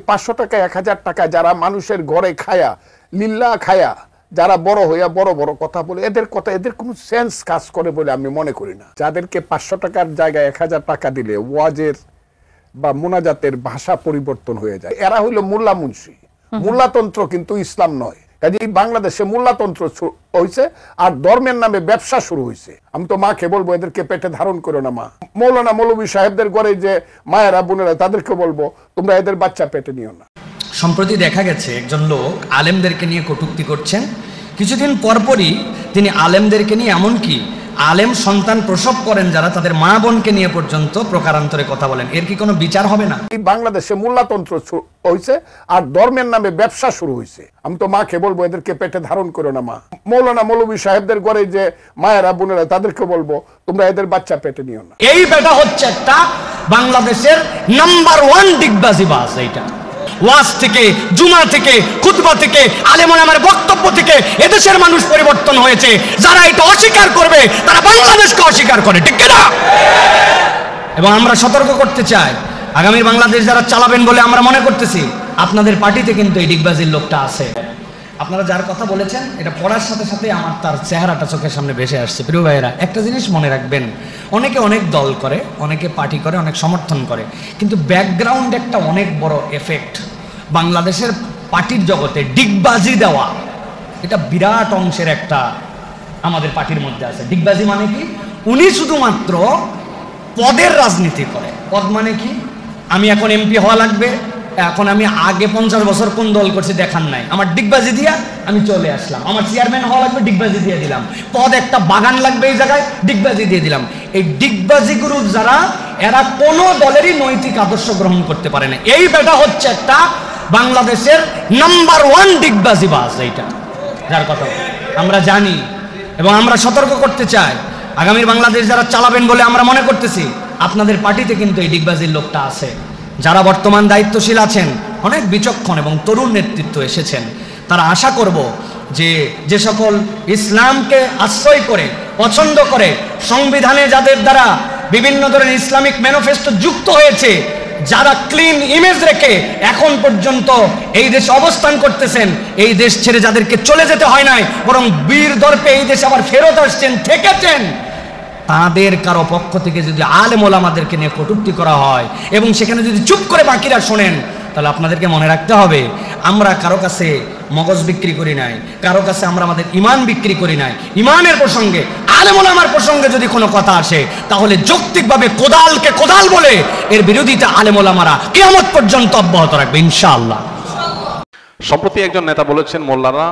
500 টাকা 1000 টাকা যারা মানুষের ঘরে খায়া লিল্লা খায়া যারা বড় হইয়া বড় বড় কথা বলে এদের কোনো সেন্স কাজ করে বলে আমি মনে করি না। যাদেরকে 500 টাকার জায়গায় 1000 টাকা দিলে ওয়াজের বা মুনাজাতের ভাষা পরিবর্তন হয়ে যায়। এরা হইল মোল্লা মুন্সি। মোল্লাতন্ত্র কিন্তু ইসলাম নয়। কাজে বাংলাদেশে মোল্লাতন্ত্র হয়েছে আর ধর্মের নামে ব্যবসা শুরু হয়েছে। আমি তো মাকে বলবো এদেরকে পেটে ধারণ করো না মা। মৌলানা মৌলভী সাহেবদের ঘরে যে মায়েরা বোনেরা তাদেরকে বলবো তোমরা এদের বাচ্চা পেটে নিও না। সম্প্রতি দেখা গেছে একজন লোক আলেমদেরকে নিয়ে কটূক্তি করছেন। কিছুদিন পরপরই তিনি আলেমদেরকে নিয়ে এমনকি আলেম সন্তান প্রসব করেন যারা তাদের মা বোনকে নিয়ে পর্যন্ত প্রকারান্তরে কথা বলেন। এর কি কোনো বিচার হবে না? এই বাংলাদেশে মোল্লাতন্ত্র হয়েছে আর ধর্মের নামে ব্যবসা শুরু হয়েছে। আমি তো মাকে বলবো এদেরকে পেটে ধারণ করো না মা। মৌলানা মৌলভী সাহেবদের ঘরে যে মায়েরা বোনেরা তাদেরকে বলবো তোমরা এদের বাচ্চা পেটে নিও না। এই বেটা হচ্ছে একটা বাংলাদেশের নাম্বার 1 ডিগবাজিবাজ। এইটা ওয়াজ থেকে, জুমা থেকে, খুতবা থেকে, আলেম ওলামার বক্তব্য থেকে এদেশের মানুষ পরিবর্তন হয়েছে। যারা এটা অস্বীকার করবে তারা বাংলাদেশকে অস্বীকার করে, ঠিক না? এবং আমরা সতর্ক করতে চাই, আগামী বাংলাদেশ যারা চালাবেন বলে আমরা মনে করতেছি, আপনাদের পার্টিতে কিন্তু এই ডিগবাজির লোকটা আছে। আপনারা যার কথা বলেছেন এটা পড়ার সাথে সাথে আমার তার চেহারাটা চোখের সামনে ভেসে আসছে। প্রিয় ভাইয়েরা, একটা জিনিস মনে রাখবেন, অনেকে অনেক দল করে, অনেকে পার্টি করে, অনেক সমর্থন করে, কিন্তু ব্যাকগ্রাউন্ড একটা অনেক বড় এফেক্ট। বাংলাদেশের পার্টির জগতে ডিগবাজি দেওয়া এটা বিরাট অংশের একটা আমাদের পার্টির মধ্যে আছে। ডিগবাজি মানে কি? উনি শুধুমাত্র পদের রাজনীতি করে। পদ মানে কি? আমি এখন এমপি হওয়া লাগবে, এখন আমি আগে 50 বছর কোন দল করছি দেখান নাই, আমার ডিগবাজি দিয়া আমি চলে আসলাম। আমার চেয়ারম্যান হওয়া লাগবে, ডিগবাজি দিয়ে দিলাম। পদ একটা বাগান লাগবে এই জায়গায়, ডিগবাজি দিয়ে দিলাম। এই ডিগবাজি গ্রুপ যারা, এরা কোনো দলেরই নৈতিক আদর্শ গ্রহণ করতে পারে না। এই বেটা হচ্ছে একটা বাংলাদেশের নাম্বার 1 ডিগবাজিবাজ। এইটা যার কথা আমরা জানি এবং আমরা সতর্ক করতে চাই, আগামীর বাংলাদেশ যারা চালাবেন বলে আমরা মনে করতেছি, আপনাদের পার্টিতে কিন্তু এই ডিগবাজির লোকটা আছে। যারা বর্তমান দায়িত্বশীল আছেন, অনেক বিচক্ষণ এবং তরুণ নেতৃত্ব এসেছেন, তারা আশা করব যে সকল ইসলামকে আশ্রয় করে, পছন্দ করে, সংবিধানে যাদের দ্বারা বিভিন্ন ধরনের ইসলামিক ম্যানিফেস্টো যুক্ত হয়েছে, যারা ক্লিন ইমেজ রেখে এখন পর্যন্ত এই দেশে অবস্থান করতেছেন, এই দেশ ছেড়ে যাদেরকে চলে যেতে হয় নাই, বরং বীর দর্পে এই দেশে আবার ফেরত আসছেন, থেকেছেন, তাদের কারো পক্ষ থেকে যদি আলেম ওলামাদেরকে নিয়ে কটূক্তি করা হয় এবং সেখানে যদি চুপ করে বাকিরা শোনেন, তাহলে আপনাদেরকে মনে রাখতে হবে, আমরা কারো কাছে মগজ বিক্রি করি নাই, কারো কাছে আমরা আমাদের ইমান বিক্রি করি নাই। ইমানের প্রসঙ্গে, আলেম ওলামার প্রসঙ্গে যদি কোনো কথা আসে, তাহলে যৌক্তিকভাবে কোদালকে কোদাল বলে এর বিরোধিতা আলেম ওলামারা কিয়ামত পর্যন্ত অব্যাহত রাখবে ইনশাআল্লাহ। সম্প্রতি একজন নেতা বলেছেন, মোল্লারা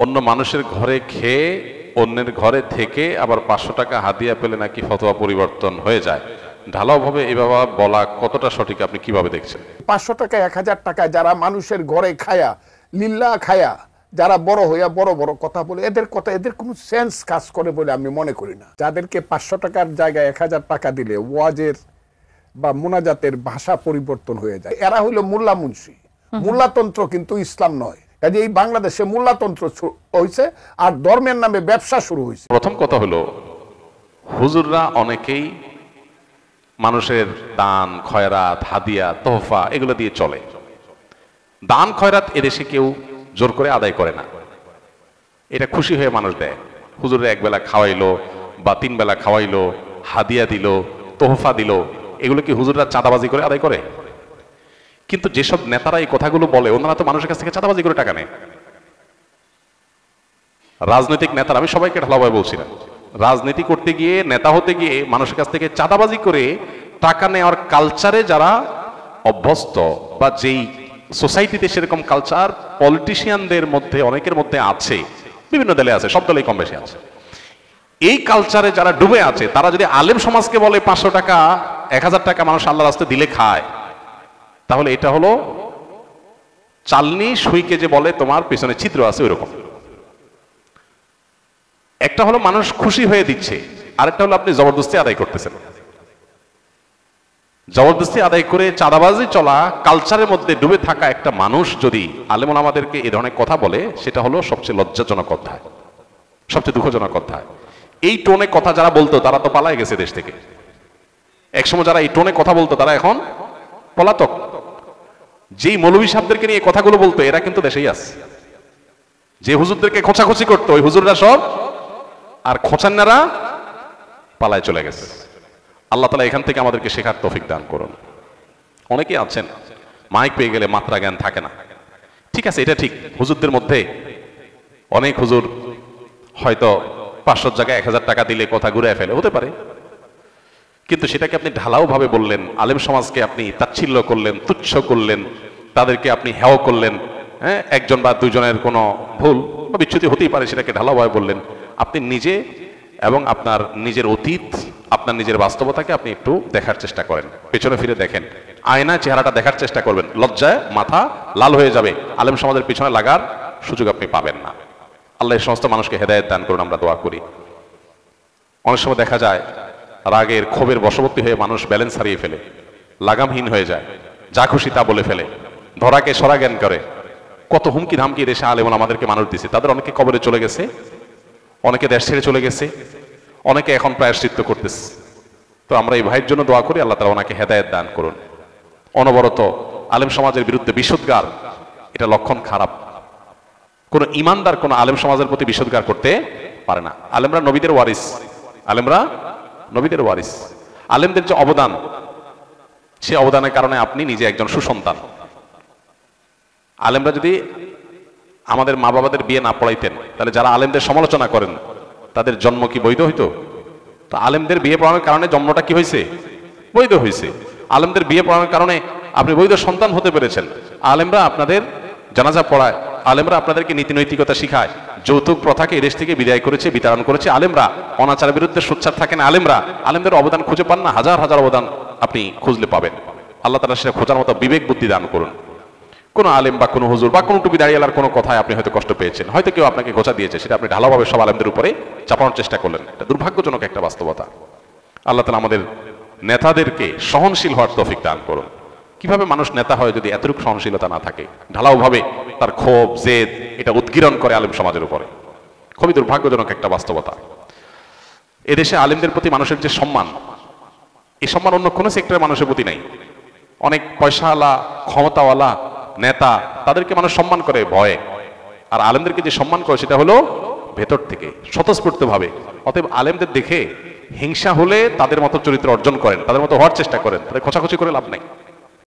অন্য মানুষের ঘরে খেয়ে অন্যের ঘরে থেকে আবার 500 টাকা হাদিয়া পেলে নাকি ফতোয়া পরিবর্তন হয়ে যায়। ঢালাওভাবে এভাবে বলা কতটা সঠিক, আপনি কিভাবে দেখছেন? 500 টাকা 1000 টাকা যারা মানুষের ঘরে খায়া লিল্লা খায়া যারা বড় হইয়া বড় বড় কথা বলে এদের কোনো সেন্স কাজ করে বলে আমি মনে করি না। যাদেরকে 500 টাকার জায়গায় 1000 টাকা দিলে ওয়াজের বা মুনাজাতের ভাষা পরিবর্তন হয়ে যায়। এরা হইল মোল্লা মুন্সি। মোল্লাতন্ত্র কিন্তু ইসলাম নয়। কাজে এই বাংলাদেশে মোল্লাতন্ত্র হয়েছে আর ধর্মের নামে ব্যবসা শুরু হয়েছে। প্রথম কথা হলো, হুজুররা অনেকেই মানুষের দান, খয়রাত, হাদিয়া, তোহফা এগুলো দিয়ে চলে। দান খয়রাত এদেশে কেউ জোর করে আদায় করে না, এটা খুশি হয়ে মানুষ দেয়। হুজুরে একবেলা খাওয়াইলো বা 3 বেলা খাওয়াইলো, হাদিয়া দিল, তোহফা দিল, এগুলো কি হুজুররা চাঁদাবাজি করে আদায় করে? কিন্তু যেসব নেতারা এই কথাগুলো বলে, ওনারা তো মানুষের কাছ থেকে চাঁদাবাজি করে টাকা নেয়। রাজনৈতিক নেতারা, আমি সবাইকে ঢালাভাবে বলছি না, রাজনীতি করতে গিয়ে, নেতা হতে গিয়ে মানুষের কাছ থেকে চাঁদাবাজি করে টাকা নেওয়ার কালচারে যারা অভ্যস্ত, বা যেই সোসাইটিতে সেরকম কালচার পলিটিশিয়ানদের মধ্যে অনেকের মধ্যে আছে, বিভিন্ন দলে আছে, সব দলেই কম বেশি আছে, এই কালচারে যারা ডুবে আছে, তারা যদি আলেম সমাজকে বলে 500 টাকা 1000 টাকা মানুষ আল্লাহর রাস্তায় দিলে খায়, তাহলে এটা হলো চালনি সুইকে যে বলে তোমার পিছনে ছিদ্র আছে ওইরকম। একটা হলো মানুষ খুশি হয়ে দিচ্ছে, আরেকটা হলো আপনি জবরদস্তি আদায় করতেছেন। জবরদস্তি আদায় করে চাঁদাবাজি চলা কালচারের মধ্যে ডুবে থাকা একটা মানুষ যদি আলেম ওলামাদেরকে এই ধরনের কথা বলে, সেটা হলো সবচেয়ে লজ্জাজনক অধ্যায়, সবচেয়ে দুঃখজনক অধ্যায়। এই টোনে কথা যারা বলতো তারা তো পালায় গেছে দেশ থেকে। একসময় যারা এই টোনে কথা বলতো তারা এখন পলাতক। যেই মৌলভী সাহেবদেরকে নিয়ে কথাগুলো বলতো এরা কিন্তু দেশেই আছে। যে হুজুরদেরকে খোঁচাখুচি করতো ওই হুজুররা সব আর খোঁচান্নারা পালায় চলে গেছে। আল্লাহ তাআলা এখান থেকে আমাদেরকে শেখার তৌফিক দান করুন। অনেকেই আছেন মাইক পেয়ে গেলে মাত্রা জ্ঞান থাকে না। ঠিক আছে, এটা ঠিক, হুজুরদের মধ্যে অনেক হুজুর হয়তো 500 জায়গায় 1000 টাকা দিলে কথা ঘুরে ফেলে, হতে পারে। কিন্তু সেটাকে আপনি ঢালাও ভাবে বললেন, আলেম সমাজকে আপনি তাচ্ছিল্য করলেন, তুচ্ছ করলেন, তাদেরকে আপনি হেয় করলেন। হ্যাঁ, একজন বা দুইজনের কোনো ভুল বা বিচ্যুতি হতেই পারে, সেটাকে ঢালাও ভাবে বললেন। আপনি নিজে এবং আপনার নিজের অতীত, আপনার নিজের বাস্তবতাকে আপনি একটু দেখার চেষ্টা করেন, পেছনে ফিরে দেখেন, আয়নায় চেহারাটা দেখার চেষ্টা করবেন। লজ্জায় মাথা লাল হয়ে যাবে, আলেম সমাজের পিছনে লাগার সুযোগ আপনি পাবেন না। আল্লাহ এই সমস্ত মানুষকে হেদায়েত দান করুন, আমরা দোয়া করি। অনেক সময় দেখা যায় রাগের ক্ষোভের বশবর্তী হয়ে মানুষ ব্যালেন্স হারিয়ে ফেলে, লাগামহীন হয়ে যায়, যা খুশি তা বলে ফেলে, ধরাকে সরা জ্ঞান করে। কত হুমকি ধামকি দেশে আলেম আমাদেরকে মানুষ দিছে, তাদের অনেকে কবরে চলে গেছে, অনেকে দেশ ছেড়ে চলে গেছে, অনেকে এখন প্রায়শ্চিত্ত করতেছে। তো আমরা এই ভাইয়ের জন্য দোয়া করি, আল্লাহ তাআলা ওনাকে হেদায়েত দান করুন। অনবরত আলেম সমাজের বিরুদ্ধে বিষোদ্গার, এটা লক্ষণ খারাপ। কোন ইমানদার কোন আলেম সমাজের প্রতি বিষোদ্গার করতে পারে না। আলেমরা নবীদের ওয়ারিস, আলেমরা নবীদের ওয়ারিস। আলেমদের যে অবদান, সে অবদানের কারণে আপনি নিজে একজন সুসন্তান। আলেমরা যদি আমাদের মা বাবাদের বিয়ে না পড়াইতেন, তাহলে যারা আলেমদের সমালোচনা করেন তাদের জন্ম কি বৈধ হইতো? তো আলেমদের বিয়ে পড়ানোর কারণে জন্মটা কি হয়েছে? বৈধ হয়েছে। আলেমদের বিয়ে পড়ানোর কারণে আপনি বৈধ সন্তান হতে পেরেছেন। আলেমরা আপনাদের জানাজা পড়ায়, আলেমরা আপনাদেরকে নীতি নৈতিকতা শিখায়, যৌতুক প্রথাকে এদেশ থেকে বিদায় করেছে, বিতাড়ন করেছে আলেমরা, অনাচারের বিরুদ্ধে সোচ্চার থাকেন আলেমরা। আলেমদের অবদান খুঁজে পান না? হাজার হাজার অবদান আপনি খুঁজলে পাবেন। আল্লাহ তাআলা সেটা খোঁজার মতো বিবেক বুদ্ধি দান করুন। কোনো আলেম বা কোনো হুজুর বা কোনো টুপি দাঁড়িয়ে কোনো কথায় আপনি হয়তো কষ্ট পেয়েছেন, হয়তো কেউ আপনাকে খোঁচা দিয়েছে, সেটা আপনি ঢালাভাবে সব আলেমদের উপরে চাপানোর চেষ্টা করলেন। এটা দুর্ভাগ্যজনক একটা বাস্তবতা। আল্লাহ তাআলা আমাদের নেতাদেরকে সহনশীল হওয়ার তৌফিক দান করুন। কিভাবে মানুষ নেতা হয় যদি এতটুকু সহনশীলতা না থাকে, ঢালাওভাবে তার ক্ষোভ জেদ এটা উদ্গীরণ করে আলেম সমাজের উপরে? খুবই দুর্ভাগ্যজনক একটা বাস্তবতা। এদেশে আলেমদের প্রতি মানুষের যে সম্মান, এই সম্মান অন্য কোনো সেক্টরের মানুষের প্রতি নাই। অনেক পয়সাওয়ালা ক্ষমতাওয়ালা নেতা, তাদেরকে মানুষ সম্মান করে ভয়ে, আর আলেমদেরকে যে সম্মান করে সেটা হলো ভেতর থেকে, স্বতঃস্ফূর্ত ভাবে। অতএব আলেমদের দেখে হিংসা হলে তাদের মতো চরিত্র অর্জন করেন, তাদের মতো হওয়ার চেষ্টা করেন, তাদের খোঁচাখুচি করে লাভ নাই।